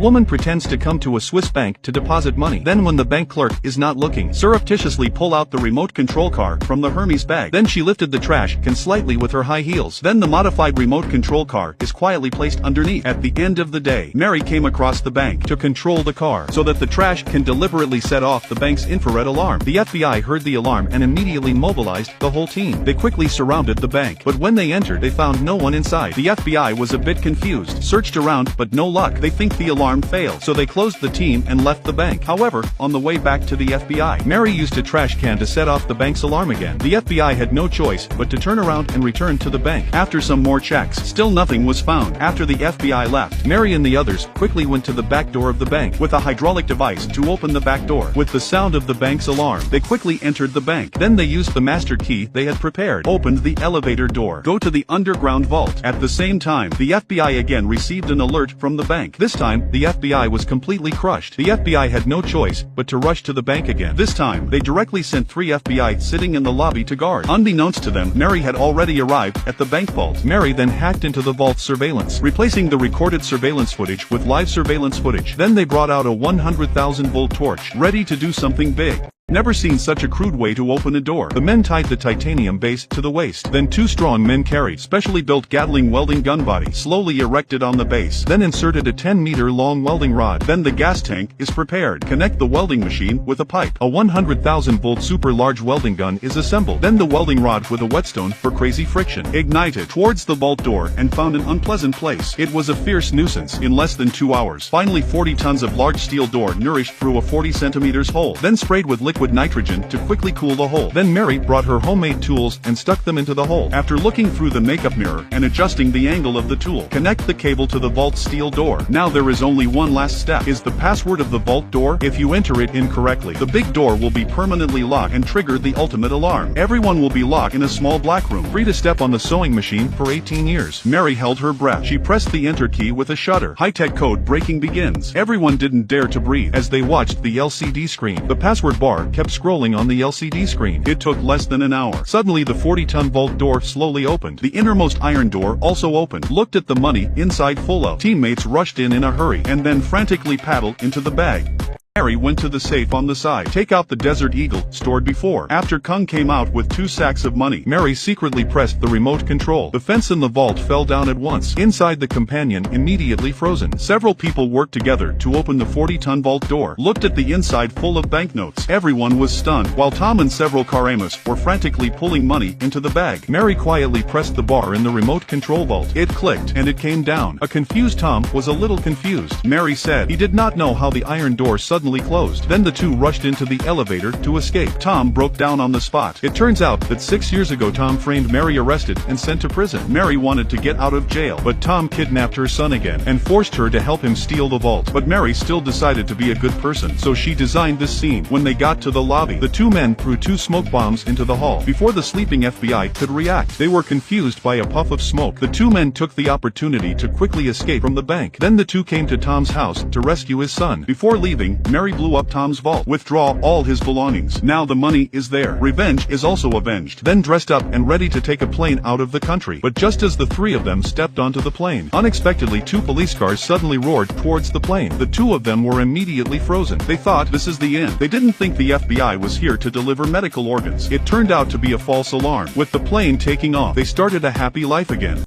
Woman pretends to come to a Swiss bank to deposit money. Then when the bank clerk is not looking, surreptitiously pull out the remote control car from the Hermes bag. Then she lifted the trash can slightly with her high heels. Then the modified remote control car is quietly placed underneath. At the end of the day, Mary came across the bank to control the car so that the trash can deliberately set off the bank's infrared alarm. The FBI heard the alarm and immediately mobilized the whole team. They quickly surrounded the bank, but when they entered they found no one inside. The FBI was a bit confused, searched around but no luck. They think the alarm failed, so they closed the team and left the bank. However, on the way back to the FBI, Mary used a trash can to set off the bank's alarm again. The FBI had no choice but to turn around and return to the bank. After some more checks, still nothing was found. After the FBI left, Mary and the others quickly went to the back door of the bank with a hydraulic device to open the back door. With the sound of the bank's alarm, they quickly entered the bank. Then they used the master key they had prepared, opened the elevator door, go to the underground vault. At the same time, the FBI again received an alert from the bank. This time, the FBI was completely crushed. The FBI had no choice but to rush to the bank again. This time, they directly sent 3 FBI sitting in the lobby to guard. Unbeknownst to them, Mary had already arrived at the bank vault. Mary then hacked into the vault's surveillance, replacing the recorded surveillance footage with live surveillance footage. Then they brought out a 100,000-volt torch, ready to do something big. Never seen such a crude way to open a door. The men tied the titanium base to the waist. Then 2 strong men carried specially built Gatling welding gun body, slowly erected on the base. Then inserted a 10-meter long welding rod. Then the gas tank is prepared. Connect the welding machine with a pipe. A 100,000-volt super large welding gun is assembled. Then the welding rod with a whetstone for crazy friction. Ignited towards the vault door and found an unpleasant place. It was a fierce nuisance. In less than 2 hours, finally 40 tons of large steel door nourished through a 40 centimeters hole. Then sprayed with liquid nitrogen to quickly cool the hole. Then Mary brought her homemade tools and stuck them into the hole. After looking through the makeup mirror and adjusting the angle of the tool, connect the cable to the vault steel door. Now there is only one last step. Is the password of the vault door? If you enter it incorrectly, the big door will be permanently locked and trigger the ultimate alarm. Everyone will be locked in a small black room, free to step on the sewing machine for 18 years. Mary held her breath. She pressed the enter key with a shudder. High-tech code breaking begins. Everyone didn't dare to breathe as they watched the LCD screen. The password bar kept scrolling on the LCD screen. It took less than an hour. Suddenly the 40-ton vault door slowly opened. The innermost iron door also opened. Looked at the money inside full of. Teammates rushed in a hurry and then frantically paddled into the bag. Mary went to the safe on the side. Take out the Desert Eagle, stored before. After Kung came out with 2 sacks of money, Mary secretly pressed the remote control. The fence in the vault fell down at once. Inside the companion immediately frozen. Several people worked together to open the 40-ton vault door. Looked at the inside full of banknotes. Everyone was stunned, while Tom and several Karamas were frantically pulling money into the bag. Mary quietly pressed the bar in the remote control vault. It clicked, and it came down. A confused Tom was a little confused. Mary said he did not know how the iron door suddenly closed. Then the 2 rushed into the elevator to escape. Tom broke down on the spot. It turns out that 6 years ago Tom framed Mary, arrested and sent to prison. Mary wanted to get out of jail, but Tom kidnapped her son again and forced her to help him steal the vault. But Mary still decided to be a good person, so she designed this scene. When they got to the lobby, the 2 men threw 2 smoke bombs into the hall. Before the sleeping FBI could react, they were confused by a puff of smoke. The 2 men took the opportunity to quickly escape from the bank. Then the 2 came to Tom's house to rescue his son. Before leaving, Mary blew up Tom's vault. Withdraw all his belongings. Now the money is there. Revenge is also avenged. Then dressed up and ready to take a plane out of the country. But just as the 3 of them stepped onto the plane, unexpectedly 2 police cars suddenly roared towards the plane. The 2 of them were immediately frozen. They thought this is the end. They didn't think the FBI was here to deliver medical organs. It turned out to be a false alarm. With the plane taking off, they started a happy life again.